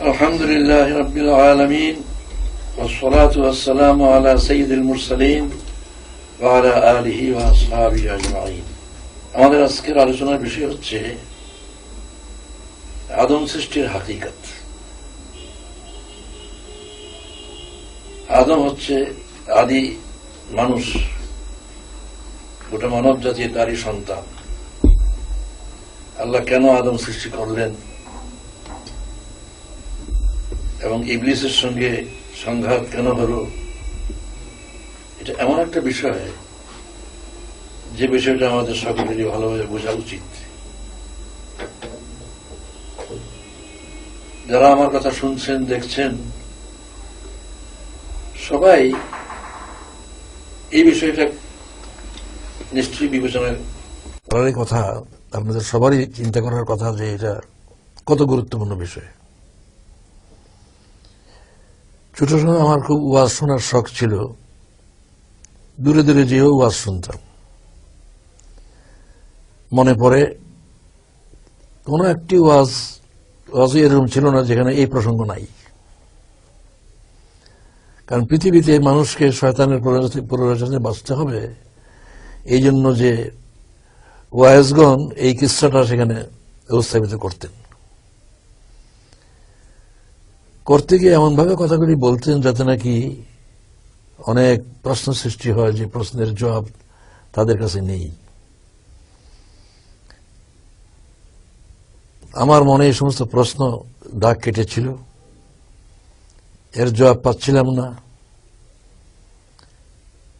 الحمد لله رب العالمين والصلاة والسلام على سيد المرسلين وعلى آله وأصحابه أجمعين। আমাদের আজকের আলোচনার বিষয় হচ্ছে আদম সৃষ্টির হাকিকত। আদম হচ্ছে আদি মানুষ, গোটা মানব জাতির তারই সন্তান। আল্লাহ কেন আদম সৃষ্টি করলেন এবং ইবলিসের সঙ্গে সংঘাত কেন হলো, এটা এমন একটা বিষয় যে বিষয়টা আমাদের সকলেরই ভালোভাবে বোঝা উচিত। যারা আমার কথা শুনছেন, দেখছেন, সবাই এই বিষয়টা নিশ্চয়ই বিবেচনা করার কথা, আপনাদের সবারই চিন্তা করার কথা যে এটা কত গুরুত্বপূর্ণ বিষয়। ছোট সময় আমার খুব ওয়াজ শোনার শখ ছিল, দূরে দূরে যেও ওয়াজ শুনতাম। মনে পড়ে কোন একটি ওয়াজ এরকম ছিল না যেখানে এই প্রসঙ্গ নাই। কারণ পৃথিবীতে মানুষকে শয়তানের প্ররোচনায় বাঁচতে হবে, এই জন্য যে ওয়াইজগণ এই কিস্সাটা সেখানে উপস্থাপিত করতে গিয়ে এমনভাবে কথাগুলি বলতেন যাতে নাকি অনেক প্রশ্ন সৃষ্টি হয় যে প্রশ্নের জবাব তাদের কাছে নেই। আমার মনে এই সমস্ত প্রশ্ন দাগ কেটেছিল, এর জবাব পাচ্ছিলাম না।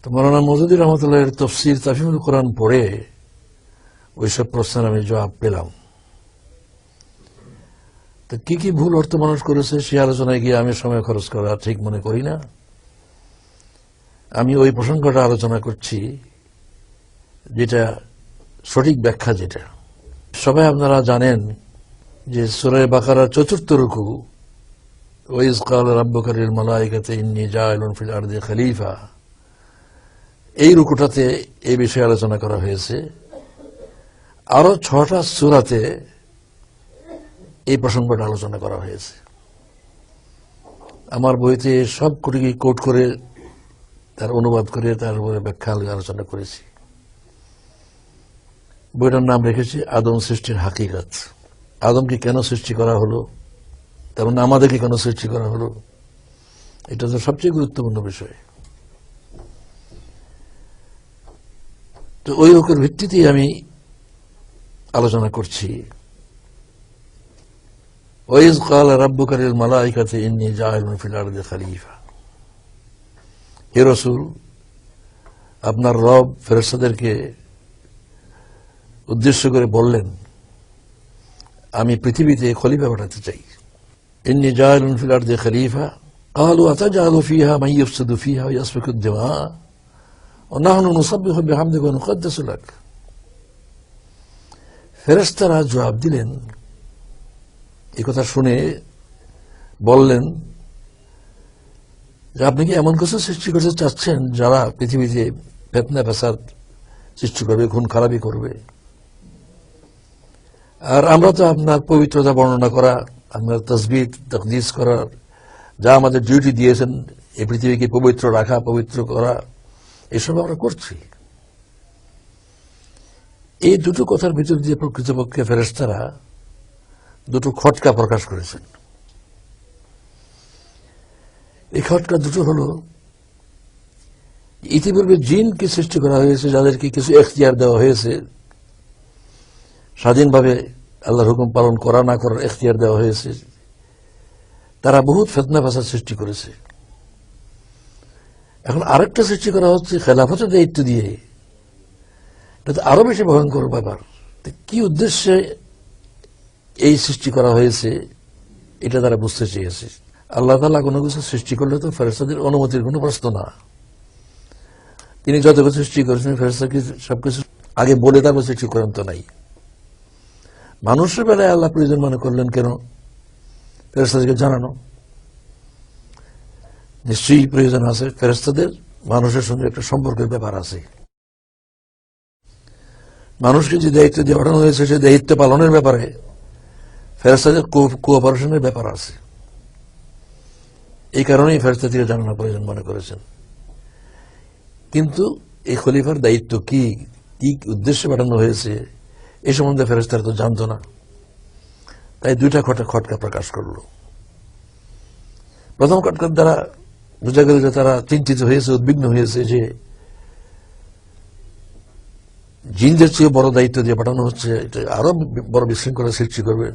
তো মৌলানা মওদুদী রহমতুল্লাহের তাফসীর তাফহিমুল কোরআন পড়ে ওইসব প্রশ্নের আমি জবাব পেলাম। তো কি কি ভুল অর্থ মানুষ করেছে সে আলোচনায় গিয়ে আমি সময় খরচ করা ঠিক মনে করি না। আমি ওই প্রসঙ্গটা আলোচনা করছি যেটা সঠিক ব্যাখ্যা। যেটা সবাই আপনারা জানেন যে সূরা বাকারার ৪র্থ রুকু, ওয়াইজ ক্বালা রাব্বুকা লিল মালাইকাতি ইন্নী জাইলুন ফিল আরদি খলিফা, এই রুকুটাতে এই বিষয়ে আলোচনা করা হয়েছে। আরো ৬টা সূরাতে এই প্রসঙ্গটা আলোচনা করা হয়েছে। আমার বইতে সব কোটি কোট করে তার অনুবাদ করে তার উপরে ব্যাখ্যা আলোচনা করেছি। বইটার নাম রেখেছি আদম সৃষ্টির হাকিকত। আদমকে কেন সৃষ্টি করা হলো, তেমন আমাদেরকে কেন সৃষ্টি করা হলো, এটা তো সবচেয়ে গুরুত্বপূর্ণ বিষয়। তো ওই রকমের ভিত্তিতেই আমি আলোচনা করছি। ওয়াইজ ক্বালা রাব্বুকা লিল মালাইকাতি ইন্নী জাইলুন ফিল আরদি খলিফা। হে রাসূল, আপনার রব ফেরেশতাদেরকে উদ্দেশ্য করে বললেন, আমি পৃথিবীতে খলিফা পাঠাতে চাই। ইন্নী জাইলুন ফিল আরদি খলিফা ক্বালু আতাজআলু ফিহা মান ইফসিদু ফিহা ওয়া ইয়াসফিকু আদ-দিমা ওয়া নাহনু নুসাব্বিহু বিহামদিকা ওয়া নুকদ্দিসু লাক। ফেরেশতারা জবাব দিলেন, এই কথা শুনে বললেন যে আপনি কি এমন কিছু সৃষ্টি করতে চাচ্ছেন যারা পৃথিবীতে ফিতনা ফাসাদ সৃষ্টি করবে, খুন খারাপি করবে? আর আমরা তো আপনার পবিত্রতা বর্ণনা করা, আপনার তাসবিহ তাকদীস করার যা আমাদের ডিউটি দিয়েছেন, এই পৃথিবীকে পবিত্র রাখা, পবিত্র করা, এসব আমরা করছি। এই দুটো কথার ভিতর দিয়ে প্রকৃতপক্ষে ফেরেশতারা দুটো খটকা প্রকাশ করেছেন। এই খটকা দুটো হলো, ইতিপূর্বে জিনকে সৃষ্টি করা হয়েছে, যাদেরকে কিছু এখতিয়ার দেওয়া হয়েছে, স্বাধীনভাবে আল্লাহর হুকুম পালন করা না করার এখতিয়ার দেওয়া হয়েছে। তারা বহুত ফিতনা ফাসাদ সৃষ্টি করেছে। এখন আরেকটা সৃষ্টি করা হচ্ছে খেলাফতের দায়িত্ব দিয়ে। এটা তো আরো বেশি ভয়ঙ্কর ব্যাপার। কি উদ্দেশ্যে এই সৃষ্টি করা হয়েছে এটা তারা বুঝতে চেয়েছে। আল্লাহ তাআলা কোনো কিছু সৃষ্টি করলে তো ফেরেশতাদের অনুমতির কোনো প্রশ্ন না। তিনি যত কিছু সৃষ্টি করেছেন ফেরেশতাকে সবকিছু আগে বলে তারপর সৃষ্টি করেন তো নাই। মানুষের বেলায় আল্লাহ প্রয়োজন মনে করলেন কেন ফেরেশতাদেরকে জানানো? নিশ্চয়ই প্রয়োজন আছে। ফেরেশতাদের মানুষের সঙ্গে একটা সম্পর্কের ব্যাপার আছে। মানুষকে যে দায়িত্ব দিয়ে পাঠানো হয়েছে সেই দায়িত্ব পালনের ব্যাপারে ফেরেশতাদের কোঅপারেশনের ব্যাপার আছে। এই কারণেই ফেরেশতা থেকে জানানো প্রয়োজন মনে করেছেন। কিন্তু এই খলিফার দায়িত্ব কি, কি উদ্দেশ্যে পাঠানো হয়েছে এ সম্বন্ধে ফেরেশতারা তো জানতো না। তাই দুইটা খটকা প্রকাশ করলো। প্রথম খটকার দ্বারা বোঝা গেল যে তারা চিন্তিত হয়েছে, উদ্বিগ্ন হয়েছে যে জিনদের চেয়ে বড় দায়িত্ব দিয়ে পাঠানো হচ্ছে, এটা আরো বড় বিশৃঙ্খলা সৃষ্টি করবে।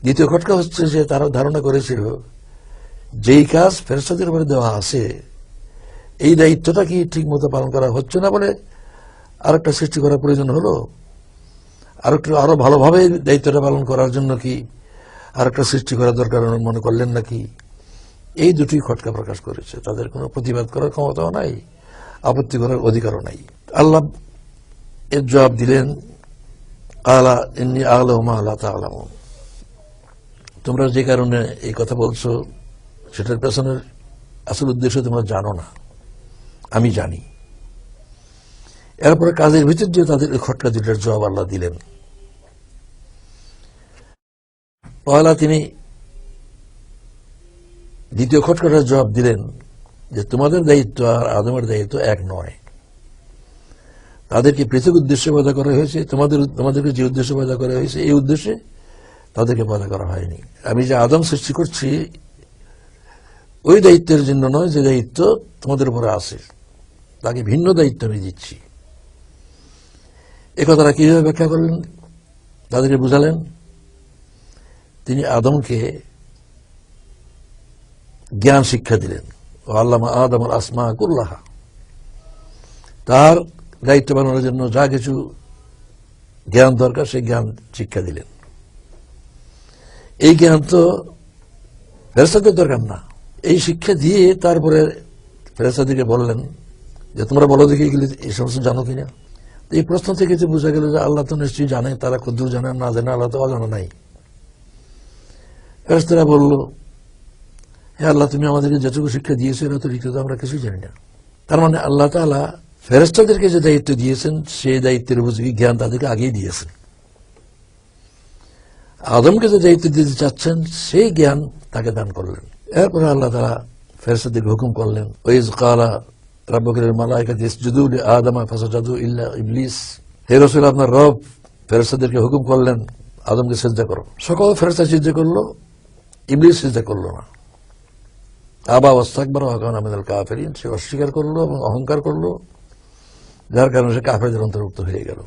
দ্বিতীয় খটকা হচ্ছে যে তারা ধারণা করেছিল যেই কাজ ফেরেশতাদের উপরে দেওয়া আছে এই দায়িত্বটা কি ঠিক মতো পালন করা হচ্ছে না বলে আরেকটা সৃষ্টি করার প্রয়োজন হলো, আরো ভালোভাবে দায়িত্বটা পালন করার জন্য কি আরেকটা সৃষ্টি করা দরকার মনে করলেন নাকি? এই দুটি খটকা প্রকাশ করেছে। তাদের কোনো প্রতিবাদ করার ক্ষমতাও নাই, আপত্তি করার অধিকারও নাই। আল্লাহ এর জবাব দিলেন, আলা ইন্নী আ'লামু মা লা তা'লামুন। তোমরা যে কারণে এই কথা বলছো সেটার পেছনের আসল উদ্দেশ্য তোমরা জানো না, আমি জানি। এরপরে কাজের ভিতর দিয়ে তাদের এই খটকা দুটার জবাব আল্লাহ দিলেন। পয়লা তিনি দ্বিতীয় খটকাটার জবাব দিলেন যে তোমাদের দায়িত্ব আর আদমের দায়িত্ব এক নয়। তাদেরকে পৃথক উদ্দেশ্যে পয়দা করা হয়েছে, তোমাদেরকে যে উদ্দেশ্যে পয়দা করা হয়েছে এই উদ্দেশ্যে তাদেরকে পয়দা করা হয়নি। আমি যে আদম সৃষ্টি করছি ওই দায়িত্বের জন্য নয় যে দায়িত্ব তোমাদের উপরে আছে, তাকে ভিন্ন দায়িত্ব আমি দিচ্ছি। এ কথাটা কিভাবে ব্যাখ্যা করলেন, তাদেরকে বুঝালেন। তিনি আদমকে জ্ঞান শিক্ষা দিলেন। ও আল্লামা আদম আল আসমা কুল্লাহা, তার দায়িত্ব পালনের জন্য যা কিছু জ্ঞান দরকার সেই জ্ঞান শিক্ষা দিলেন। এই জ্ঞান তো ফেরেশতাদের দরকার না। এই শিক্ষা দিয়ে তারপরে ফেরেশতাদেরকে বললেন যে তোমরা বলো দেখি এগুলি এই সমস্ত জানো কিনা। এই প্রশ্ন থেকে যে বোঝা গেল যে আল্লাহ তো নিশ্চয়ই জানে, তারা কদ্দুর জানে না জানে আল্লাহ তো অজানা নাই। ফেরেশতারা বলল, হে আল্লাহ তুমি আমাদেরকে যেটুকু শিক্ষা দিয়েছো এরা তো ঠিক আমরা কিছুই জানি না। তার মানে আল্লাহ তাআলা ফেরেশতাদেরকে যে দায়িত্ব দিয়েছেন সেই দায়িত্বের উপযোগী জ্ঞান তাদেরকে আগেই দিয়েছেন। আদমকে যে দায়িত্ব দিতে চাচ্ছেন সেই জ্ঞান তাকে দান করলেন। এরপরে আল্লাহ তাআলা ফেরেশতাদেরকে হুকুম করলেন, ওয়াইজ ক্বালা রাব্বুকা লিল মালাইকাতি ইসজুদু লিআদমা ফাসাজাদু ইল্লা ইবলিস। হে রাসূল আপনার রব ফেরেশতাদেরকে হুকুম করলেন আদমকে সিজদা করো। সকল ফেরেশতা সিজদা করলো, ইবলিস সিজদা করলো না। আবা ওয়াস্তাকবারা ওয়া কানা মিনাল কাফিরিন, সে অস্বীকার করলো এবং অহংকার করলো, যার কারণে সে কাফেরদের অন্তর্ভুক্ত হয়ে গেল।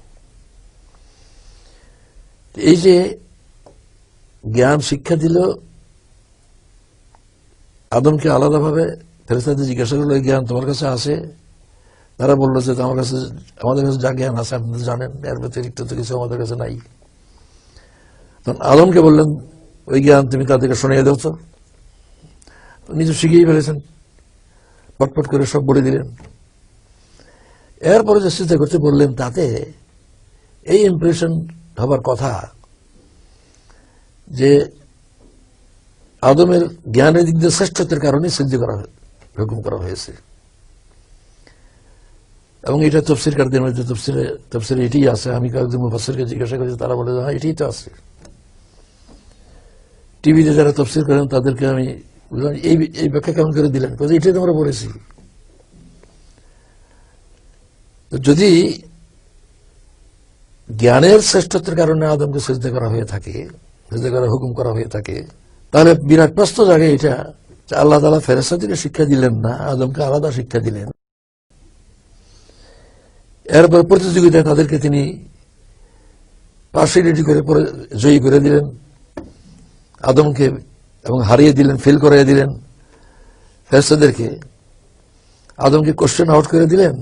এই যে জ্ঞান শিক্ষা দিল আদমকে আলাদাভাবে, ফেরেশতাদের জিজ্ঞাসা করলো এই জ্ঞান তোমার কাছে আছে? তারা বললো যে আমাদের কাছে যা জ্ঞান আছে আপনি তো জানেন, এর ব্যতিরিক্ত তো কিছু আমাদের কাছে নাই। তখন আদমকে বললেন ওই জ্ঞান তুমি তাদেরকে শুনিয়ে দাও। তো নিজে শিখিয়ে ফেলেছেন, পটপট করে সব বলে দিলেন। এরপরে যে চিন্তা করতে বললেন তাতে এই ইমপ্রেশন হবার কথা যে আদমের জ্ঞানের দিক দিয়ে শ্রেষ্ঠত্বের কারণে সিদ্ধ করা হুকুম করা হয়েছে। এবং এটা তাফসীরকারদের মধ্যে তফসিরে এটাই আছে। আমি কয়েকজন মুফাসসিরকে জিজ্ঞাসা করেছি, তারা বলে হ্যাঁ এটাই তো আছে। টিভিতে যারা তফসির করেন তাদেরকে আমি বললাম এই ব্যাখ্যা কেমন করে দিলেন? এটাই তো আমরা বলেছি। যদি জ্ঞানের শ্রেষ্ঠত্বের কারণে আদমকে সিজদা করা হয়ে থাকে, সিজদা করার হুকুম করা হয়ে থাকে, তাহলে বিরাট প্রশ্ন জাগে এটা আল্লাহ তাআলা ফেরেশতাদেরকে শিক্ষা দিলেন না, আদমকে আলাদা শিক্ষা দিলেন। এরপর প্রতিযোগিতায় তাদেরকে তিনি পার্সিয়ালিটি করে জয়ী করে দিলেন আদমকে, এবং হারিয়ে দিলেন, ফেল করিয়ে দিলেন ফেরেশতাদেরকে। আদমকে কোশ্চেন আউট করে দিলেন,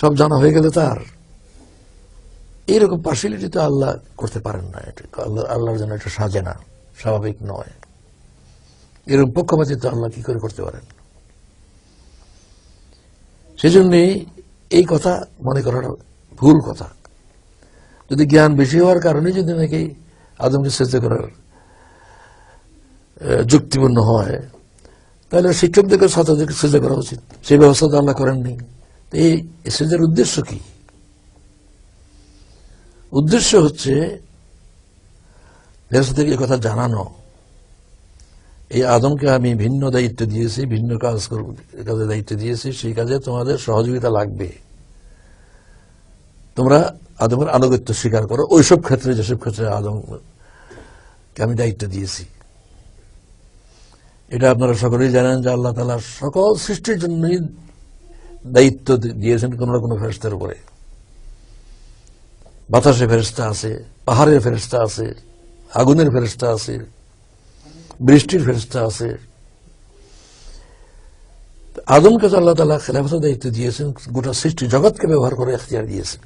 সব জানা হয়ে গেল তার। এইরকম পার্সিয়ালিটি তো আল্লাহ করতে পারেন না। আল্লাহর জন্য এটা সাজে না, স্বাভাবিক নয়। এরকম পক্ষপাতিত্ব আল্লাহ কি করে করতে পারেন? সেজন্যই এই কথা মনে করাটা ভুল কথা। যদি জ্ঞান বেশি হওয়ার কারণে যদি নাকি আদমকে সিজদা করার যুক্তিপূর্ণ হয়, তাহলে শিক্ষকদেরকে ছাত্রদেরকে সিজদা করা উচিত। সেই ব্যবস্থা তো আল্লাহ করেননি। এই সিজদার উদ্দেশ্য কি? উদ্দেশ্য হচ্ছে ফেরেশতাদেরকে এই কথা জানানো এই আদমকে আমি ভিন্ন দায়িত্ব দিয়েছি, ভিন্ন কাজে দায়িত্ব দিয়েছি, সেই কাজে তোমাদের সহযোগিতা লাগবে। তোমরা আদমের আনুগত্য স্বীকার করো ওইসব ক্ষেত্রে, যেসব ক্ষেত্রে আদমকে আমি দায়িত্ব দিয়েছি। এটা আপনারা সকলেই জানেন যে আল্লাহ তাআলা সকল সৃষ্টির জন্যই দায়িত্ব দিয়েছেন কোন না কোন ফেরেশতার উপরে। বাতাসে ফেরেশতা আছে, পাহাড়ের ফেরেশতা আছে, আগুনের ফেরেশতা আছে, বৃষ্টির ফেরেশতা আছে। আদমকে তো আল্লাহ তাআলা খেলাফতের দায়িত্ব দিয়েছেন, গোটা সৃষ্টি জগৎকে ব্যবহার করে এখতিয়ার দিয়েছেন।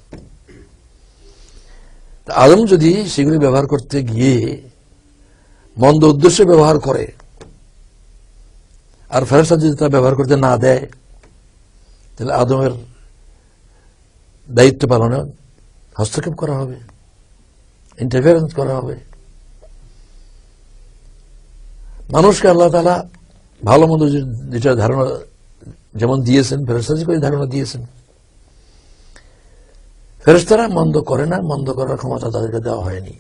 আদম যদি সেগুলি ব্যবহার করতে গিয়ে মন্দ উদ্দেশ্যে ব্যবহার করে, আর ফেরেশতা যদি তা ব্যবহার করতে না দেয়, তাহলে আদমের দায়িত্ব পালনে হস্তক্ষেপ করা হবে, ইন্টারফিয়ারেন্স করা হবে। মানুষকে আল্লাহ তাআলা ভালো মন্দ যেটা ধারণা যেমন দিয়েছেন, ফেরেশতাদেরকে ওই ধারণা দিয়েছেন। ফেরেশতারা মন্দ করে না, মন্দ করার ক্ষমতা তাদেরকে দেওয়া হয়নি।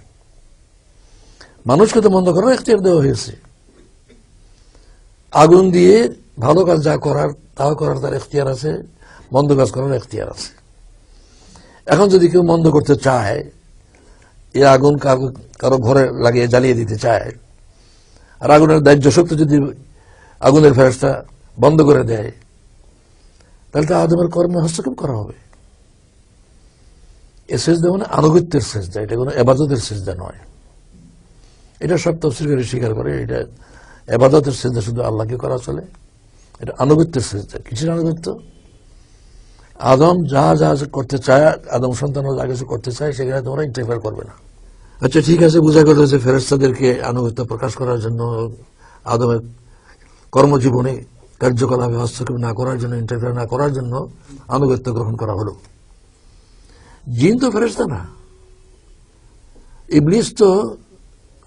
মানুষকে তো মন্দ করার এখতিয়ার দেওয়া হয়েছে। আগুন দিয়ে ভালো কাজ যা করার তাও করার তার এখতিয়ার আছে, মন্দ কাজ করার এখতিয়ার আছে। এখন যদি কেউ মন্দ করতে চায়, এই আগুন কারো ঘরে লাগিয়ে জ্বালিয়ে দিতে চায়, আর আগুনের দাহ্য শক্তি যদি আগুনের ফেরেশতা বন্ধ করে দেয়, তাহলে তো আদমের কর্মে হস্তক্ষেপ করা হবে। এ সেজদা মানে আনুগত্যের সেজদা, এটা কোনো ইবাদতের সেজদা নয়। এটা সব তাফসীরকারী স্বীকার করে, এটা ইবাদতের সেজদা শুধু আল্লাহকে করা চলে, এটা আনুগত্যের সেজদা। কিসের আনুগত্য? আদম যা যা করতে চায়, আদম সন্তান যা কিছু করতে চায়, সেখানে তোমরা ইন্টারফেয়ার করবে না। আচ্ছা, ঠিক আছে, বোঝা গেল যে ফেরেশতাদেরকে আনুগত্য প্রকাশ করার জন্য, আদমের কর্মজীবনে কার্যকলাপে হস্তক্ষেপ না করার জন্য, ইন্টারফেয়ার না করার জন্য আনুগত্য গ্রহণ করা হলো। জিন তো ফেরেশতা না, ইবলিস তো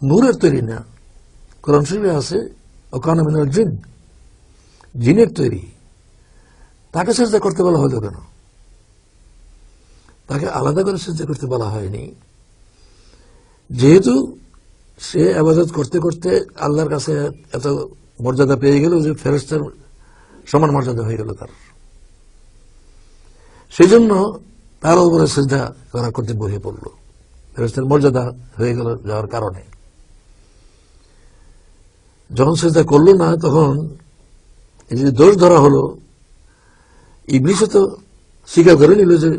নূরের তৈরি না। কোরআন শরীফে আছে ওয়াকানা মিনাল জিন, জিনের তৈরি। তাকে সিজদা করতে বলা হলো কেন? তাকে আলাদা করে সিজদা করতে বলা হয়নি, যেহেতু সে ইবাদত করতে করতে আল্লাহর কাছে এত মর্যাদা পেয়ে গেল যে ফেরেশতার সমান মর্যাদা হয়ে গেল তার। সেই জন্য তার উপরে সিজদা করা কর্তব্য হয়ে পড়ল, ফেরেশতার মর্যাদা হয়ে গেল যাওয়ার কারণে। যখন সিজদা করলো না, তখন এই যে দোষ ধরা হলো, ইবলিসও তো স্বীকার করে নিল যে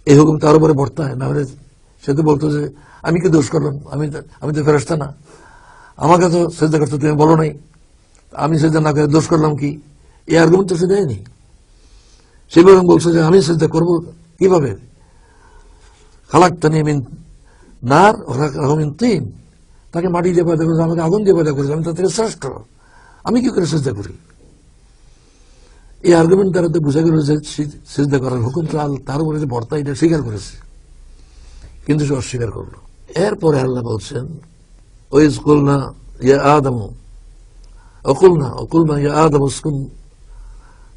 এই হুকুম তার উপরে বর্তায়। না হলে সে তো বলতো যে আমি কি দোষ করলাম, আমি তো ফেরেশতা না, আমাকে তো সিজদা করতে তুমি বলো নাই, আমি সিজদা না করে দোষ করলাম কি? এই আর্গুমেন্ট তো সে দেয়নি। সে বরং বলছে যে আমি সিজদা করবো কিভাবে? খালাকতানি মিন নার ওয়া খালাকাহু মিন তিন, তাকে মাটি দিয়ে পয়দা করেছে, আমাকে আগুন দিয়ে পয়দা করেছে, আমি তার থেকে শ্রেষ্ঠ, আমি কি করে সিজদা করি? এই আর্গুমেন্ট দ্বারা তো বোঝা গেল যে সিজদা করার হুকুম তার উপরে যে বর্তা, এটা স্বীকার করেছে, কিন্তু সে অস্বীকার করলো। এরপরে আল্লাহ বলছেন ওয়াইজ কুলনা ইয়া আদম ওকুলনা ইয়া আদম উসকুন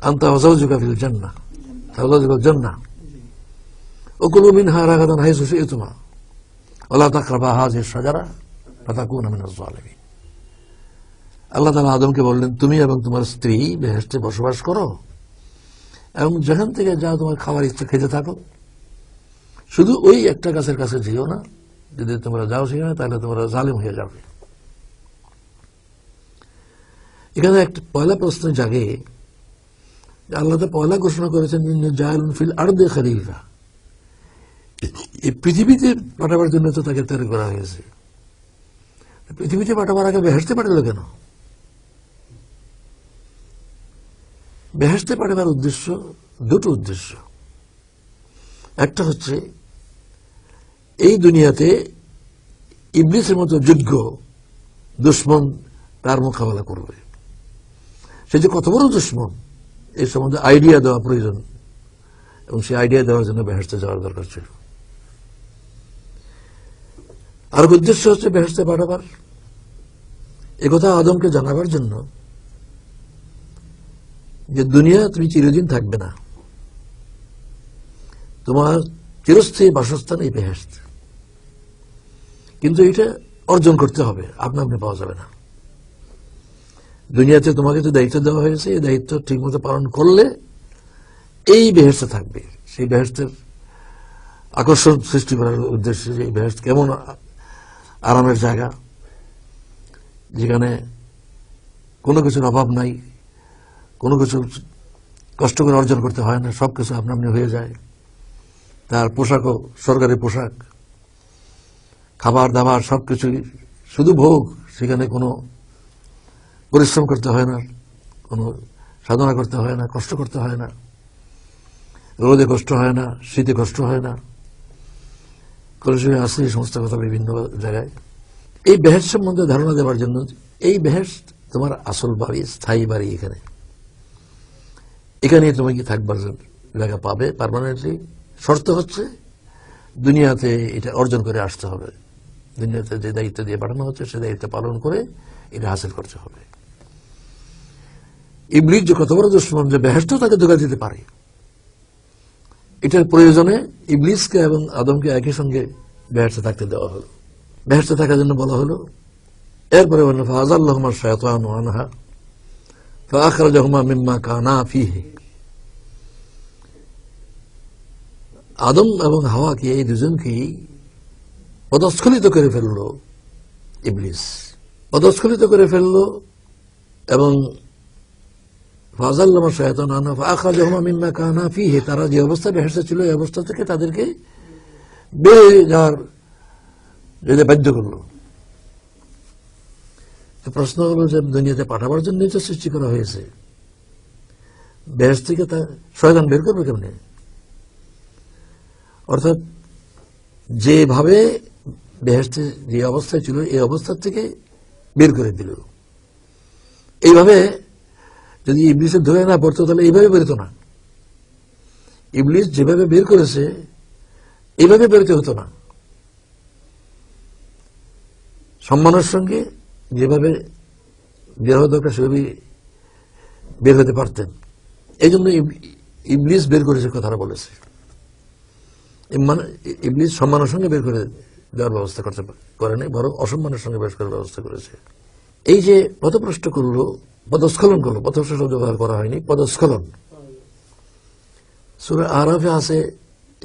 আনতা ওয়া যাওজুকা ফিল জান্নাহ ওকুলু মিনহা রাগাদান হাইসু শি'তুমা ওয়া লা তাকরাবা হাযিহি শাজারা ফাতাকুনা মিনাজ জালিমিন। আল্লাহ তাআলা আদমকে বললেন, তুমি এবং তোমার স্ত্রী বেহেশতে বসবাস করো এবং যেখান থেকে যা তোমার খাবার ইচ্ছা খেতে থাকো, শুধু ওই একটা গাছের কাছে যেও না, যদি তোমরা যাও সেখানে তাহলে তোমরা জালিম হয়ে যাবে। এখানে একটা পয়লা প্রশ্ন জাগে, আল্লাহ তো পয়লা ঘোষণা করেছেন জাইলুন ফিল আরদি খলিফা, এই পৃথিবীতে পাঠাবার জন্য তো তাকে তৈরি করা হয়েছে। পৃথিবীতে পাঠাবার আগে বেহেশতে পাঠালো কেন? বেহেশতে পাঠাবার উদ্দেশ্য দুটো উদ্দেশ্য। একটা হচ্ছে এই দুনিয়াতে ইবলিসের মতো যোগ্য দুশ্মন তার মোকাবেলা করবে। সে যে কত বড় দুশ্মন এই সম্বন্ধে আইডিয়া দেওয়া প্রয়োজন, এবং সেই আইডিয়া দেওয়ার জন্য বেহেশতে যাওয়ার দরকার ছিল। আর উদ্দেশ্য হচ্ছে বেহেশতে পাঠাবার, একথা আদমকে জানাবার জন্য যে দুনিয়া তুমি চিরদিন থাকবে না, তোমার চিরস্থায়ী বাসস্থান এই বেহেশত, কিন্তু এটা অর্জন করতে হবে, আপনা আপনি পাওয়া যাবে না। দুনিয়াতে তোমাকে যে দায়িত্ব দেওয়া হয়েছে এই দায়িত্ব ঠিকমতো পালন করলে এই বেহেশতে থাকবে। সেই বেহেশতের আকর্ষণ সৃষ্টি করার উদ্দেশ্যে যে বেহেশত কেমন আরামের জায়গা, যেখানে কোনো কিছুর অভাব নাই, কোনো কিছু কষ্ট করে অর্জন করতে হয় না, সবকিছু আপনা হয়ে যায়। তার পোশাকও সরকারি পোশাক, খাবার দাবার সবকিছুই শুধু ভোগ, সেখানে কোনো পরিশ্রম করতে হয় না, কোনো সাধনা করতে হয় না, কষ্ট করতে হয় না, রোদে কষ্ট হয় না, শীতে কষ্ট হয় না। কলেজে আছে এই সমস্ত কথা বিভিন্ন জায়গায়। এই বেহেশত সম্বন্ধে ধারণা দেওয়ার জন্য, এই বেহেশত তোমার আসল বাড়ি, স্থায়ী বাড়ি এখানে, এখানে তুমি কি থাকবার জায়গা পাবে পার্মানেন্টলি। শর্ত হচ্ছে দুনিয়াতে এটা অর্জন করে আসতে হবে, দুনিয়াতে যে দায়িত্ব দিয়ে পাঠানো হচ্ছে সে দায়িত্ব পালন করে এটা হাসিল করতে হবে। ইবলিস যে কত বড় দুশমন যে বেহেশত তাকে ধোঁকা দিতে পারে, এটার প্রয়োজনে ইবলিসকে এবং আদমকে একই সঙ্গে বেহেশতে থাকতে দেওয়া হলো, বেহেশতে থাকার জন্য বলা হলো। এরপরে বললেন ফাআযাল্লাহুমা শায়তানু আনহা ফাআখরাজাহুমা মিম্মা কানা ফীহি। আদম এবং হাওয়াকে এই দুজনকেই পদস্খলিত করে ফেলল ইবলিস, পদস্খলিত করে ফেলল এবং ফাআযাল্লাহুমা শায়তানু আনহা ফাআখরাজাহুমা মিম্মা কানা ফীহি, তারা যে অবস্থায় বেহেশতে ছিল এই অবস্থা থেকে তাদেরকে বেরিয়ে যাওয়ার যেতে বাধ্য করলো। প্রশ্ন হলো যে দুনিয়াতে পাঠাবার জন্যই তো সৃষ্টি করা হয়েছে, বেহেশত থেকে তা শয়তান বের করবে কেমনে? অর্থাৎ যেভাবে বেহেশতে যে অবস্থায় ছিল এই অবস্থা থেকে বের করে দিল। এইভাবে যদি ইবলিসের ধরে না পড়তো তাহলে এইভাবে বেরোতো না। ইবলিস যেভাবে বের করেছে এইভাবে বেরোতে হতো না। সম্মানের সঙ্গে যেভাবে বের হওয়া দরকার সেভাবেই বের হতে পারতেন। এই জন্য ইবলিস বের করেছে কথাটা বলেছে। ইবলিস সম্মানের সঙ্গে বের করে দেওয়ার ব্যবস্থা করেনি, বরং অসম্মানের সঙ্গে বের করার ব্যবস্থা করেছে। এই যে পথভ্রষ্ট করলো, পদস্খলন করলো, পথভ্রষ্ট শব্দ ব্যবহার করা হয়নি, পদস্খলন সূরা আরাফে আছে।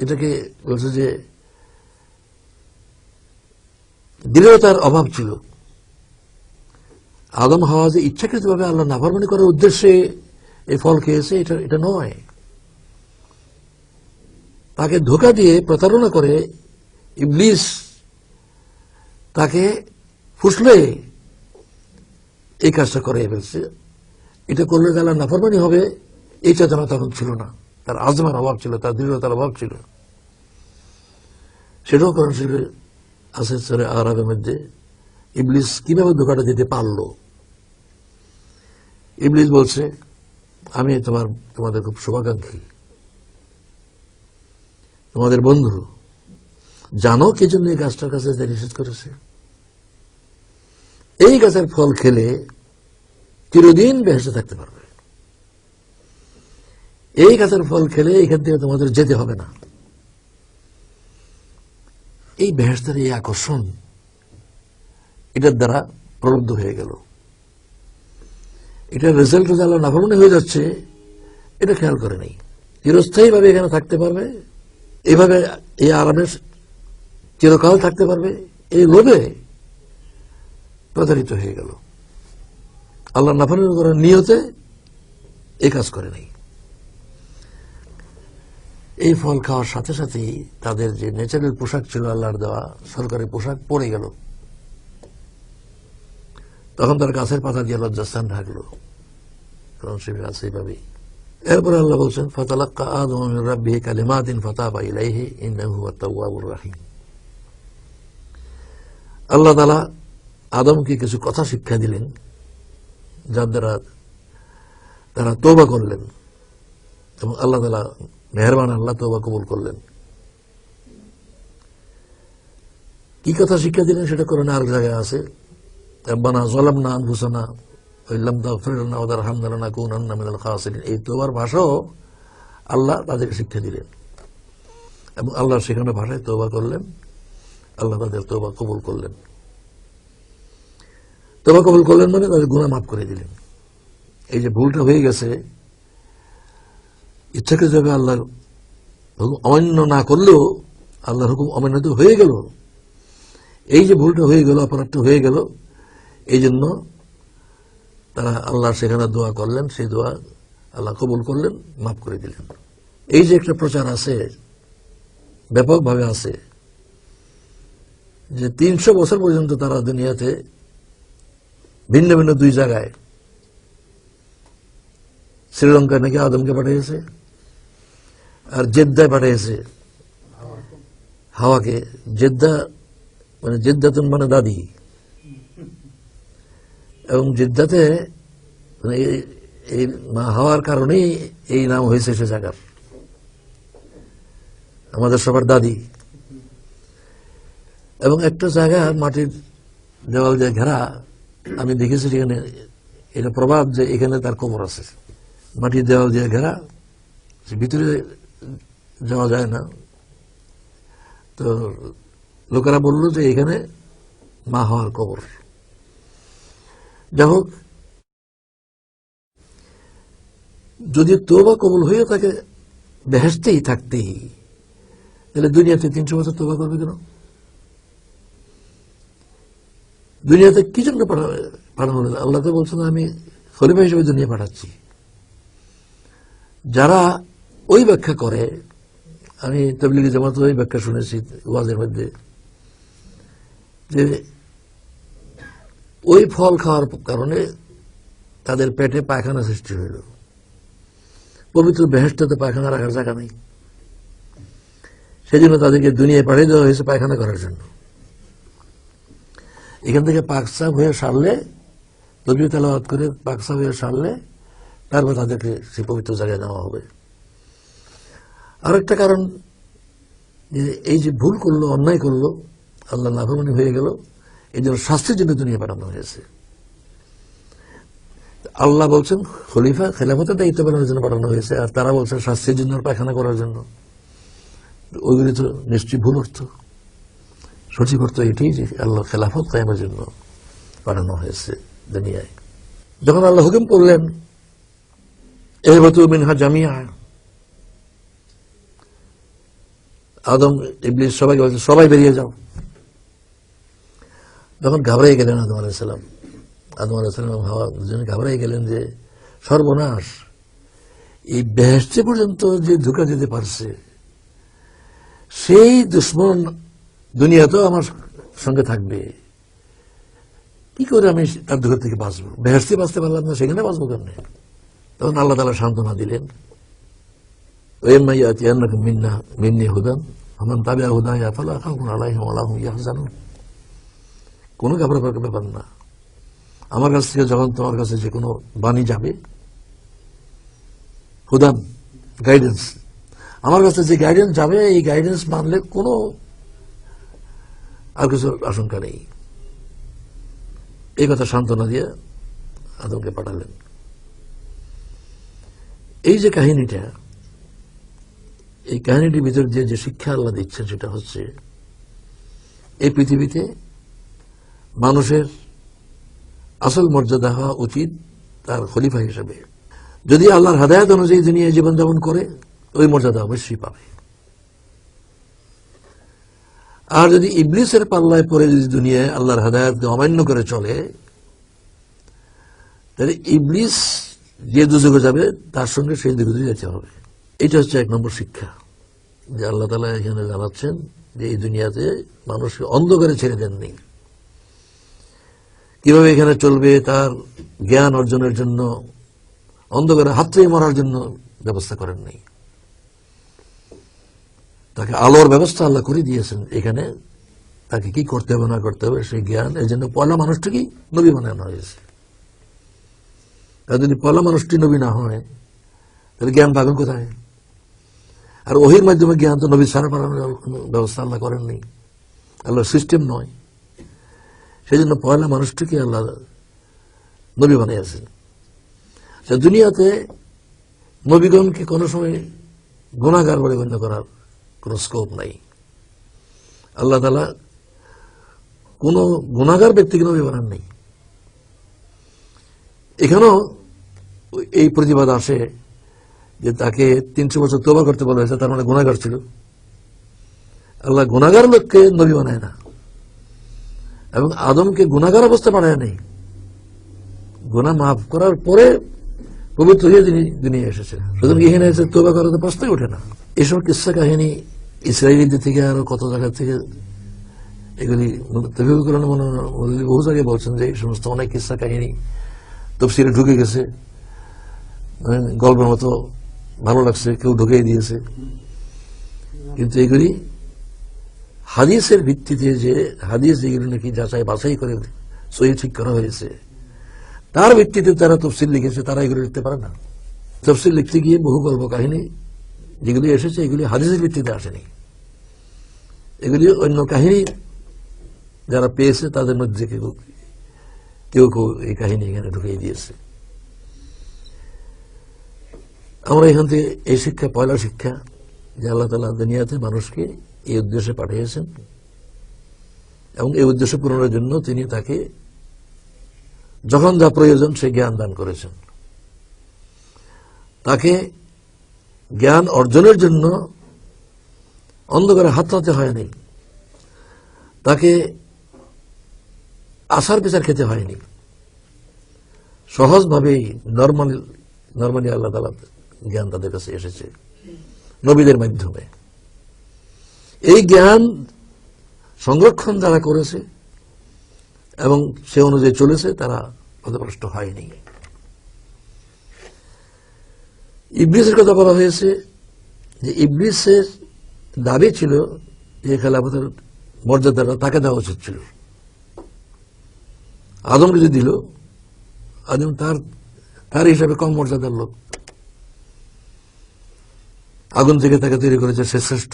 এটাকে বলছে যে দৃঢ়তার অভাব ছিল। আদম হাওয়া যে ইচ্ছাকৃতভাবে আল্লাহ নাফরমানি করার উদ্দেশ্যে এই ফল খেয়েছে এটা নয়। তাকে ধোঁকা দিয়ে প্রতারণা করে ইবলিস তাকে ফুসলে এই কাজটা করে ফেলছে। এটা করলে আল্লাহ নাফরমানি হবে এই চেতনা তখন ছিল না, তার আজমার অভাব ছিল, তার দৃঢ়তার অভাব ছিল। সেটাও কারণ ছিল আছে সূরা আরাফের মধ্যে ইবলিস কিভাবে ধোঁকাটা দিতে পারলো। ইবলিস বলছে আমি তোমাদের খুব শুভাকাঙ্ক্ষী, তোমাদের বন্ধু, জানো কি জন্য এই গাছটার কাছে নিষেধ করেছে? এই গাছের ফল খেলে চিরদিন বেহেশতে থাকতে পারবে। এই গাছের ফল খেলে এখান থেকে তোমাদের যেতে হবে না। এই বেহেশতের এই আকর্ষণ এটার দ্বারা প্রলুব্ধ হয়ে গেল। এটার রেজাল্ট আল্লাহ নাফরমানি হয়ে যাচ্ছে এটা খেয়াল করে নেই। চিরস্থায়ীভাবে এখানে থাকতে পারবে, এইভাবে এই আরামে চিরকাল থাকতে পারবে, এই লোভে প্রতারিত হয়ে গেল। আল্লাহ নাফরমানি করার নিয়তে এই কাজ করে নেই। এই ফল খাওয়ার সাথে সাথেই তাদের যে ন্যাচারাল পোশাক ছিল আল্লাহর দেওয়া সরকারি পোশাক পড়ে গেল। তখন তার গাছের পাতা দিয়ে লজ্জাস্থান ঢাকলো, কারণ সে আছে এইভাবেই। এরপরে আল্লাহ বলছেন ফাতালাক্কা আদম মিন রাব্বিহি কালিমাতিন ফাতাবা ইলাইহি ইন্নাহু হুয়াত তাওয়াবুর রাহিম। আল্লাহ তাআলা আদমকে কিছু কথা শিক্ষা দিলেন, যার দ্বারা তারা তওবা করলেন এবং আল্লাহ তাআলা মেহেরবান, আল্লাহ তওবা কবুল করলেন। কি কথা শিক্ষা দিলেন সেটা কোরআনে আর জায়গায় আছে। রব্বানা যালামনা আনফুসানা ওয়া ইল্লাম তাগফির লানা ওয়া তারহামনা লানাকুনান্না মিনাল খাসিরিন। এই তওবার ভাষাও আল্লাহ তাদেরকে শিক্ষা দিলেন এবং আল্লাহ সেখানে ভাষায় তওবা করলেন, আল্লাহ তাদের তওবা কবুল করলেন। তওবা কবুল করলেন মানে তাদের গুনাহ মাফ করে দিলেন। এই যে ভুলটা হয়ে গেছে, ইচ্ছাকৃতভাবে আল্লাহর হুকুম অমান্য না করলেও আল্লাহর হুকুম অমান্য তো হয়ে গেল। এই যে ভুলটা হয়ে গেল, অপরাধটা হয়ে গেল, এই জন্য তারা আল্লাহ সেখানে দোয়া করলেন, সেই দোয়া আল্লাহ কবুল করলেন, মাফ করে দিলেন। এই যে একটা প্রচার আছে, ব্যাপকভাবে আছে, যে 300 বছর পর্যন্ত তারা দুনিয়াতে ভিন্ন ভিন্ন 2 জায়গায়, শ্রীলঙ্কায় নাকি আদমকে পাঠিয়েছে, আর জেদ্দায় পাঠিয়েছে হাওয়াকে। জেদ্দা মানে জেদ্দাতুন মানে দাদি, এবং জেদ্দাতে মানে এই মা হাওয়ার কারণেই এই নাম হয়েছে সে জায়গার, আমাদের সবার দাদি। এবং একটা জায়গা মাটির দেওয়াল দিয়ে ঘেরা, আমি দেখেছি সেখানে, এটা প্রভাব যে এখানে তার কবর আছে, মাটির দেওয়াল দিয়ে ঘেরা, ভিতরে যাওয়া যায় না। তো লোকেরা বলল যে এখানে মা হওয়ার কবর। যাই হোক, যদি তওবা কবুল হয়ে থাকে বেহেশতেই থাকতেই, তাহলে দুনিয়াতে 300 বছর তওবা করবে কেন? দুনিয়াতে কি জন্য পাঠানো হলো? আল্লাহ তো বলছেন আমি খলিফা হিসেবে দুনিয়া পাঠাচ্ছি। যারা ওই ব্যাখ্যা করে, আমি তাবলীগী জামাত ওই ব্যাখ্যা শুনেছি ওয়াজের মধ্যে, যে ওই ফল খাওয়ার কারণে তাদের পেটে পায়খানা সৃষ্টি হইল। পবিত্র বেহেশতে পায়খানা রাখার জায়গা নেই, সেজন্য তাদেরকে দুনিয়ায় পাঠিয়ে দেওয়া হয়েছে পায়খানা করার জন্য। এখান থেকে পাকসাফ হয়ে সারলে, তসবিহ তেলাওয়াত করে পাকসাফ হয়ে সারলে, তারপর তাদেরকে সেই পবিত্র জায়গায় নেওয়া হবে। আর একটা কারণ, যে এই যে ভুল করলো, অন্যায় করলো, আল্লাহ নাফরমানি হয়ে গেল, এই জন্য শাস্তির জন্য দুনিয়া পাঠানো হয়েছে। আল্লাহ বলছেন খলিফা, খেলাফতের দায়িত্ব পালনের জন্য পাঠানো হয়েছে, আর তারা বলছে শাস্তির জন্য, পায়খানা করার জন্য। ওইগুলি তো নিশ্চয়ই ভুল অর্থ। সঠিক অর্থ এটাই যে আল্লাহ খেলাফত কায়েমের জন্য পাঠানো হয়েছে দুনিয়ায়। যখন আল্লাহ হুকুম করলেন ইহবিতু মিনহা জামিআ, আদম ইবলিস সবাইকে বলছে সবাই বেরিয়ে যাও। তখন ঘাবড়াই গেলেন আদম আলাইহিস সালাম। আদম আলাইহিস সালাম এবং হাওয়া দুজনে ঘাবড়াই গেলেন যে সর্বনাশ, এই বেহেশতে পর্যন্ত যে ধোঁকা দিতে পারছে, সেই দুশ্মন দুনিয়াতেও আমার সঙ্গে থাকবে, কি করে আমি তার ধোঁকা থেকে বাঁচবো? বেহেশতে বাঁচতে পারলাম না, সেখানে বাঁচবো কেমনে? তখন আল্লাহ তাআলা সান্ত্বনা দিলেন, ওয়াইম্মা ইয়াতিয়ান্নাকুম মিন্নী হুদান ফামান তাবিআ হুদায়া ফালা খাউফুন আলাইহিম ওয়া লা হুম ইয়াহজানুন। কোনো ঘাবড়াবার ব্যাপার না। আমার কাছ থেকে যখন তোমার কাছে যে কোনো বাণী যাবে, হুদান গাইডেন্স, আমার কাছে যে গাইডেন্স যাবে, এই গাইডেন্স মানলে কোনো আর কিছু আশঙ্কা নেই। এই কথা সান্ত্বনা দিয়ে আদমকে পাঠালেন। এই যে কাহিনীটা, এই কাহিনীটির ভিতর দিয়ে যে শিক্ষা আল্লাহ দিচ্ছেন, সেটা হচ্ছে এই পৃথিবীতে মানুষের আসল মর্যাদা হওয়া উচিত তার খলিফা হিসেবে। যদি আল্লাহর হাদায়াত অনুযায়ী দুনিয়ায় জীবনযাপন করে, ওই মর্যাদা অবশ্যই পাবে। আর যদি ইবলিসের পাল্লায় পড়ে যদি দুনিয়ায় আল্লাহর হাদায়াতকে অমান্য করে চলে, তাহলে ইবলিস যে দুজকে যাবে, তার সঙ্গে সেই দুজকে যেতে হবে। এটা হচ্ছে 1 নম্বর শিক্ষা, যে আল্লাহ তাআলা এখানে জানাচ্ছেন যে এই দুনিয়াতে মানুষকে অন্ধকারে ছেড়ে দেননি। কিভাবে এখানে চলবে তার জ্ঞান অর্জনের জন্য অন্ধকারে হাতড়ে মরার জন্য ব্যবস্থা করেন নাই। তাকে আলোর ব্যবস্থা আল্লাহ করে দিয়েছেন। এখানে তাকে কি করতে হবে না করতে হবে সেই জ্ঞান, এর জন্য পয়লা মানুষটিকেই নবী বানানো হয়েছে। আর যদি পয়লা মানুষটি নবী না হয়, তাহলে জ্ঞান পাবেন কোথায়? আর ওহির মাধ্যমে জ্ঞান তো নবী ছাড়া পাঠানোর ব্যবস্থা আল্লাহ করেননি, আল্লাহর সিস্টেম নয়। সেই জন্য পয়লা মানুষটিকে আল্লাহ নবী বানিয়েছেন। দুনিয়াতে নবীগণকে কোনো সময় গুনাহগার বলে গণ্য করার কোন স্কোপ নাই। আল্লাহ তাআলা কোন গুনাহগার ব্যক্তিকে নবী বানান নাই। এখানেও এই প্রতিবাদ আসে যে তাকে 300 বছর তওবা করতে বলা হয়েছে, তার মানে গুনাহগার ছিল। আল্লাহ গুনাহগার লোককে নবী বানায় না, এবং আদমকে গুনাহগার অবস্থা বানায় নেই। গুনাহ মাফ করার পরে পবিত্র হয়ে তিনি দুনিয়া এসেছেন। সুতরাং এখানে এসে তওবা করার প্রশ্নই ওঠে না। এসব কিসসা কাহিনী ইসরায়েলিদের থেকে আরো কত জায়গা থেকে এগুলি বহু জায়গায় বলছেন যে এই সমস্ত অনেক কিসসা কাহিনী তাফসীরে ঢুকে গেছে, গল্পের মতো ভালো লাগছে, কেউ ঢুকিয়ে দিয়েছে। কিন্তু এগুলি হাদিসের ভিত্তিতে, যে হাদিস যেগুলি নাকি যাচাই বাছাই করে সহি ঠিক করা হয়েছে, তার ভিত্তিতে তারা তাফসীর লিখেছে, তারা এগুলি লিখতে পারে না। তাফসীর লিখতে গিয়ে বহু গল্প কাহিনী যেগুলি এসেছে এগুলি হাদিসের ভিত্তিতে আসেনি, এগুলি অন্য কাহিনী যারা পেয়েছে তাদের মধ্যে কেউ কেউ এই কাহিনী এখানে ঢুকিয়ে দিয়েছে। আমরা এখান থেকে এই শিক্ষা, পয়লা শিক্ষা, যে আল্লাহ তাআলা দুনিয়াতে মানুষকে এই উদ্দেশ্যে পাঠিয়েছেন, এবং এই উদ্দেশ্য পূরণের জন্য তিনি তাকে যখন যা প্রয়োজন সে জ্ঞান দান করেছেন। তাকে জ্ঞান অর্জনের জন্য অন্ধকারে হাত পাতে হয়নি, তাকে আশার বিচার খেতে হয়নি, সহজভাবেই নর্মালি আল্লাহ তাআলা জ্ঞান তাদের কাছে এসেছে নবীদের মাধ্যমে। এই জ্ঞান সংরক্ষণ যারা করেছে এবং সে অনুযায়ী চলেছে তারা পথভ্রষ্ট হয়নি। ইবলিসের কথা বলা হয়েছে যে ইবলিসের দাবি ছিল যে খেলাফতের মর্যাদাটা তাকে দেওয়া উচিত ছিল। আদমকে যে দিল, আদম তার হিসাবে কম মর্যাদার লোক, আগুন থেকে তাকে তৈরি করেছে, সে শ্রেষ্ঠ,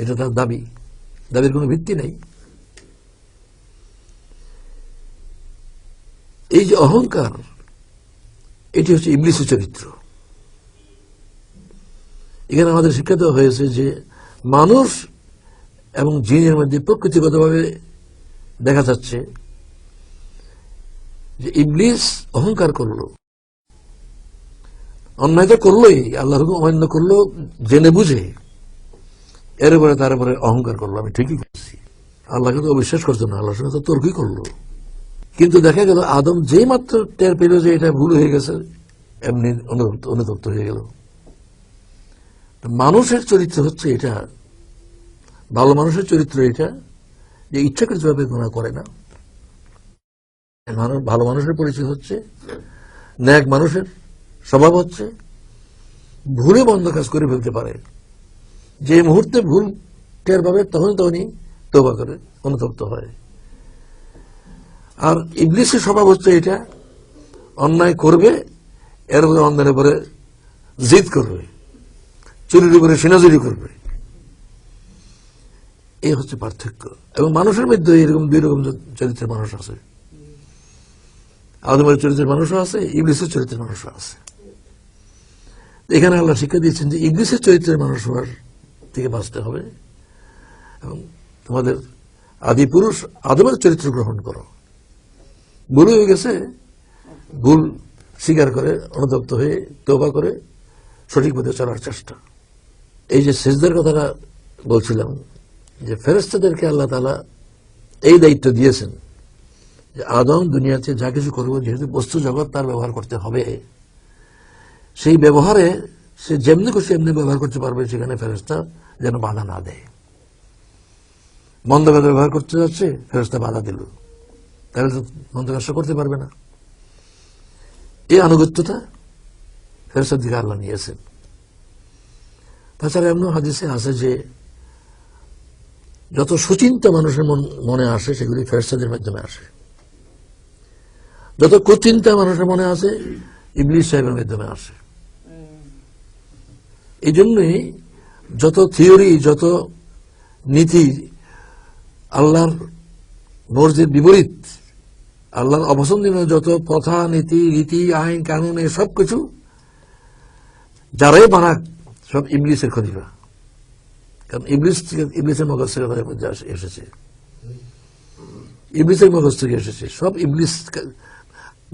এটা তার দাবি। দাবির কোনো ভিত্তি নেই। এই যে অহংকার, এটি হচ্ছে ইবলিসের চরিত্র। এখানে আমাদের শিক্ষা দেওয়া হয়েছে যে মানুষ এবং জিনের মধ্যে প্রকৃতিগতভাবে দেখা যাচ্ছে যে ইবলিস অহংকার করলো, অন্যায়টা করলোই, আল্লাহর হুকুম অমান্য করলো জেনে বুঝে, এরপরে তারপরে অহংকার করলো আমি ঠিকই করছি, আল্লাহকে তো অবিশ্বাস করতো না, আল্লাহর সঙ্গে তো তর্কই করলো। কিন্তু দেখা গেল আদম যেই মাত্র টের পেল যে এটা ভুল হয়ে গেছে, এমনি অনুতপ্ত হয়ে গেল। মানুষের চরিত্র হচ্ছে এটা, ভালো মানুষের চরিত্র এটা, যে ইচ্ছাকৃতভাবে গুনাহ করে না। ভালো মানুষের পরিচয় হচ্ছে, ন্যাক মানুষের স্বভাব হচ্ছে ভুলে মন্দ কাজ করে ফেলতে পারে, যে মুহূর্তে ভুল টের পাবে তখনই তওবা করে অনুতপ্ত হয়। আর ইবলিসের স্বভাব হচ্ছে এটা, অন্যায় করবে, এর উপরে অন্যায়ের উপরে জিদ করবে, চুরির উপরে সিনাজুরি করবে। এই হচ্ছে পার্থক্য। এবং মানুষের মধ্যে এরকম দুই রকম চরিত্রের মানুষ আছে, আদমের চরিত্রের মানুষও আছে, ইবলিসের চরিত্রের মানুষও আছে। এখানে আল্লাহ শিক্ষা দিয়েছেন যে ইবলিসের চরিত্রের মানুষ হওয়ার থেকে বাঁচতে হবে, এবং তোমাদের আদি পুরুষ আদমের চরিত্র গ্রহণ করো। ভুল হয়ে গেছে, ভুল স্বীকার করে অনুতপ্ত হয়ে তওবা করে সঠিক পথে চলার চেষ্টা। এই যে সিজদার কথাটা বলছিলাম, যে ফেরেশতাদেরকে আল্লাহ তাআলা এই দায়িত্ব দিয়েছেন যে আদম দুনিয়াতে যা কিছু করবে, যেহেতু বস্তু জগৎ তার ব্যবহার করতে হবে, সেই ব্যবহারে সে যেমনি খুশি এমনি ব্যবহার করতে পারবে, সেখানে ফেরেশতা যেন বাধা না দেয়। মন্দ কাজ ব্যবহার করতে যাচ্ছে, ফেরেশতা বাধা দিল, তাহলে তো মন্দ কাজটা করতে পারবে না। এই আনুগত্যটা ফেরেশতার দিকে আল্লাহ নিয়েছেন। তাছাড়া এমন হাদিসে আছে যে যত সুচিন্তা মানুষের মনে আসে সেগুলি ফেরেশতাদের মাধ্যমে আসে, যত কুচিন্তা মানুষের মনে আসে ইবলিস সাহেবের মাধ্যমে আসে। এই জন্যই যত থিওরি, যত নীতি আল্লাহর মর্জির বিপরীত, আল্লাহর অপছন্দনীয় যত প্রথা, নীতি, রীতি, আইন, কানুন, সব কিছু যারাই বানাক সব ইবলিসের খলিফা। কারণ ইবলিসের মগজ থেকে তাদের মধ্যে এসেছে, ইবলিসের মগজ থেকে এসেছে সব। ইবলিস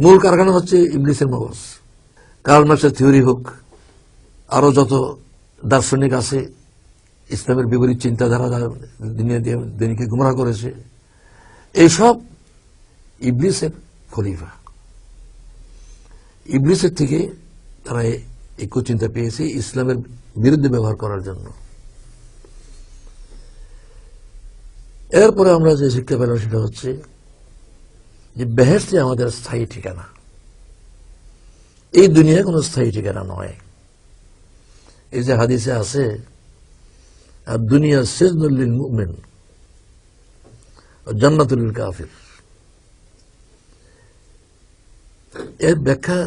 মূল কারখানা হচ্ছে ইবলিসের মগজ। কার্ল মার্ক্সের থিওরি হোক, আরো যত দার্শনিক আছে ইসলামের বিপরীত চিন্তাধারা দুনিয়াকে গুমরাহ করেছে, এইসব ইবলিসের খলিফা। ইবলিসের থেকে তারা এই কুচিন্তা পেয়েছে ইসলামের বিরুদ্ধে ব্যবহার করার জন্য। এরপরে আমরা যে শিক্ষা পেলাম সেটা হচ্ছে যে বেহেশতে আমাদের স্থায়ী ঠিকানা, এই দুনিয়া কোনো স্থায়ী ঠিকানা নয়। এই যে হাদিসে আছে আর দুনিয়া সিজনুল লিল মুমিন ওয়া জান্নাতুল লিল কাফির, এর ব্যাখ্যা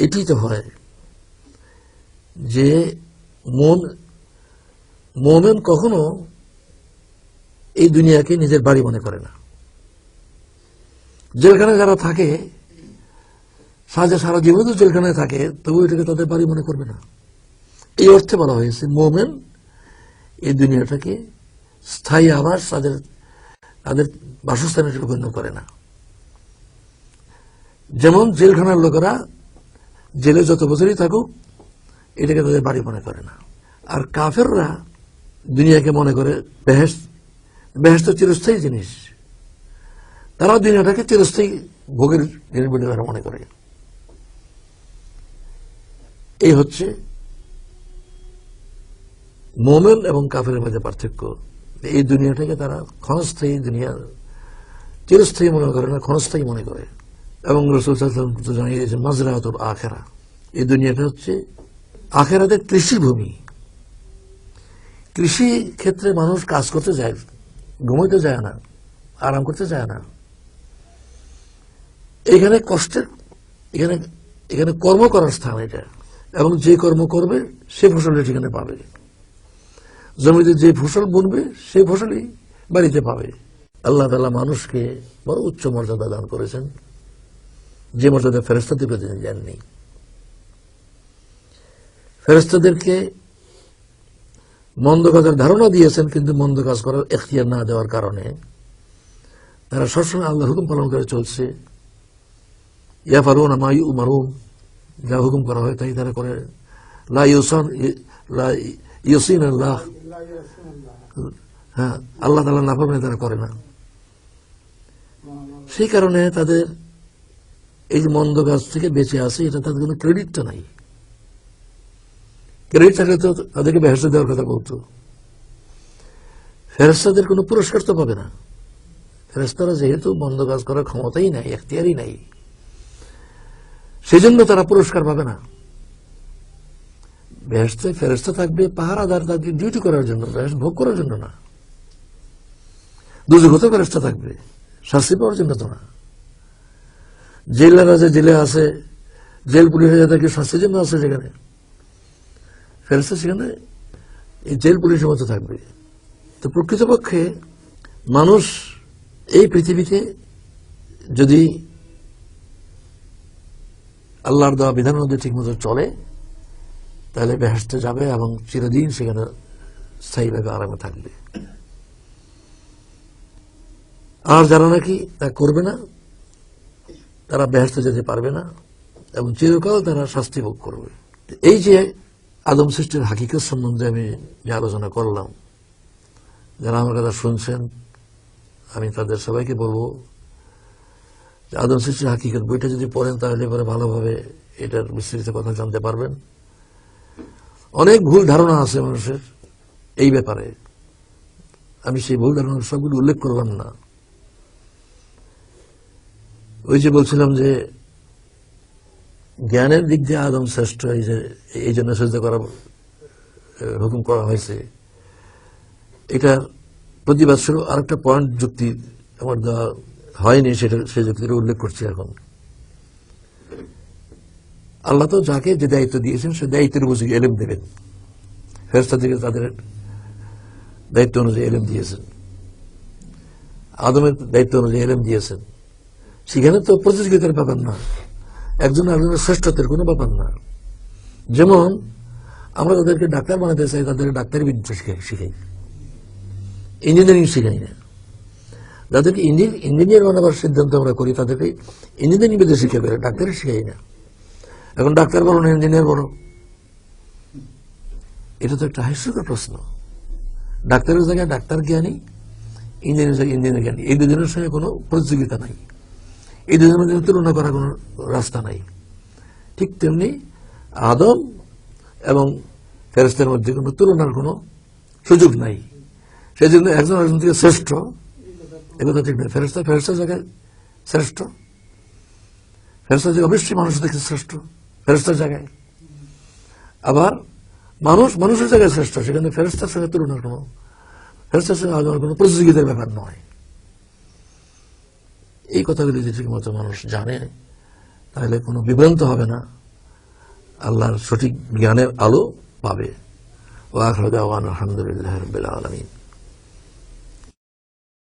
এটি তো হয় যে মুমিন কখনো এই দুনিয়াকে নিজের বাড়ি মনে করে না। জেলখানায় যারা থাকে সারা জীবন তো জেলখানায় থাকে, তবু এটাকে তাদের বাড়ি মনে করবে না। এই অর্থে বলা হয়েছে মুমিন এই দুনিয়াটাকে স্থায়ী আবাস তাদের বাসস্থান হিসেবে গণ্য করে না। যেমন জেলখানার লোকেরা জেলে যত বছরই থাকুক এটাকে তাদের বাড়ি মনে করে না। আর কাফেররা দুনিয়াকে মনে করে বেহেশত তো চিরস্থায়ী জিনিস, তারা দুনিয়াটাকে চিরস্থায়ী ভোগের জিনিস বলে তারা মনে করে। এই হচ্ছে মুমিন এবং কাফেরের মধ্যে পার্থক্য। এই দুনিয়াটাকে তারা ক্ষণস্থায়ী দুনিয়া, চিরস্থায়ী মনে করে না, ক্ষণস্থায়ী মনে করে। এবং রাসূল সাল্লাল্লাহু আলাইহি ওয়াসাল্লাম জানিয়ে দিয়েছেন মাজরাতুল আখিরা, এই দুনিয়াটা হচ্ছে আখিরাতের কৃষিভূমি। কৃষি ক্ষেত্রে মানুষ কাজ করতে যায়, ঘুমাইতে যায় না, আরাম করতে যায় না। এখানে কষ্টের, এখানে কর্ম করার স্থান এটা, এবং যে কর্ম করবে সে ফসলটা সেখানে পাবে। জমিতে যে ফসল বুনবে সেই ফসলই বাড়িতে পাবে। আল্লাহ তাআলা মানুষকে বড় উচ্চ মর্যাদা দান করেছেন, যে মর্যাদা ফেরেশতাদেরকে দেননি। ফেরেশতাদেরকে মন্দ কাজের ধারণা দিয়েছেন, কিন্তু মন্দ কাজ করার এখতিয়ার না দেওয়ার কারণে তারা সবসময় আল্লাহর হুকুম পালন করে চলছে। ইয়াফালুনা মা ইউমারুন, যা হুকুম করা হয় তাই তারা করে। লা ইউসিন আল্লাহ, হ্যাঁ, আল্লাহ তাআলা নাফরমানি তারা করে না। সেই কারণে তাদের এই যে মন্দ কাজ থেকে বেঁচে আছে, এটা তাদের কোনো ক্রেডিটটা নাই। ক্রেডিট থাকলে তো তাদেরকে বেহেশত দেওয়ার কথা বলতো। ফেরেশতাদের কোনো পুরস্কার তো পাবে না। ফেরেশতারা যেহেতু মন্দ কাজ করার ক্ষমতাই নাই, এখতিয়ারই নাই, সেই জন্য তারা পুরস্কার পাবে না। বেহেশতে ফেরেশতা থাকবে পাহারাদার, তাদের ডিউটি করার জন্য, বেহেশত ভোগ করার জন্য না। দুজখতে ফেরেশতা থাকবে শাস্তি পাওয়ার জন্য তো না। জেলেরা যে জেলে আছে, জেল পুলিশ তাকে শাস্তির জন্য আছে, সেখানে ফেরেশতা সেখানে এই জেল পুলিশের মতো থাকবে। তো প্রকৃতপক্ষে মানুষ এই পৃথিবীতে যদি আল্লাহর দেওয়া বিধান মধ্যে ঠিক মতো চলে, তাহলে বেহেশতে যাবে এবং চিরদিন সেখানে স্থায়ীভাবে আরামে থাকবে। আর যারা নাকি তা করবে না, তারা বেহেশতে যেতে পারবে না এবং চিরকাল তারা শাস্তি ভোগ করবে। এই যে আদম সৃষ্টির হাকিকত সম্বন্ধে আমি যে আলোচনা করলাম, যারা আমার কথা শুনছেন, আমি তাদের সবাইকে বলবো যে আদম সৃষ্টির হাকিকত বইটা যদি পড়েন তাহলে পরে ভালোভাবে এটার বিস্তারিত কথা জানতে পারবেন। অনেক ভুল ধারণা আছে মানুষের এই ব্যাপারে, আমি সেই ভুল ধারণা সবগুলো উল্লেখ করলাম না। ওই যে বলছিলাম যে জ্ঞানের দিক দিয়ে আদম শ্রেষ্ঠ, এই জন্য সেজদা করার হুকুম করা হয়েছে, এটার প্রতিবাদ ছিল আরেকটা পয়েন্ট, যুক্তি আমার দেওয়া হয়নি, সেটা সেই যুক্তিটা উল্লেখ করছি এখন। আল্লাহ তো যাকে যে দায়িত্ব দিয়েছেন সে দায়িত্বের বুঝে এলেম দেবেন। ফেরেশতাদেরকে তাদের দায়িত্ব অনুযায়ী এলেম দিয়েছেন, আদমের দায়িত্ব অনুযায়ী এলেম দিয়েছেন। সেখানে তো প্রতিযোগিতার ব্যাপার না, একজন আরেকজনের শ্রেষ্ঠত্বের কোনো ব্যাপার না। যেমন আমরা তাদেরকে ডাক্তার বানাতে চাই, তাদেরকে ডাক্তারি বিদ্যা শিখাই, ইঞ্জিনিয়ারিং শিখাই না। যাদেরকে ইঞ্জিনিয়ার বানাবার সিদ্ধান্ত আমরা করি তাদেরকে ইঞ্জিনিয়ারিং বিদ্যা শিখাবে, ডাক্তারি শিখাই না। এখন ডাক্তার বলো না ইঞ্জিনিয়ার বলো, এটা তো একটা হাস্যকর প্রশ্ন। ডাক্তারের জায়গায় ডাক্তার জ্ঞানী, ইঞ্জিনিয়ারের জায়গায় ইঞ্জিনিয়ার জ্ঞানী, এই দুজনের সঙ্গে কোনো প্রতিযোগিতা নাই, এই দুজনের মধ্যে তুলনা করার কোনো রাস্তা নাই। ঠিক তেমনি আদম এবং ফেরেশতার মধ্যে কোনো তুলনার কোনো সুযোগ নাই। সেই জন্য একজন আরেকজন থেকে শ্রেষ্ঠ, একথা ঠিক নয়। ফেরেশতার জায়গায় শ্রেষ্ঠ, ফেরেশতার জায়গায় অবশ্যই মানুষ থেকে শ্রেষ্ঠ ফেরেশতার জায়গায়, আবার মানুষের জায়গায় শ্রেষ্ঠ, সেখানে ফেরেশতার সঙ্গে তুলনার কোনো, ফেরেশতার সঙ্গে আদমের কোনো প্রতিযোগিতার ব্যাপার নয়। এই কথাগুলি যদি ঠিকমতো মানুষ জানে তাহলে কোনো বিভ্রান্ত হবে না, আল্লাহর সঠিক জ্ঞানের আলো পাবে। ওয়া আখিরু দাওয়ানা আলহামদুলিল্লাহি রাব্বিল আলামিন।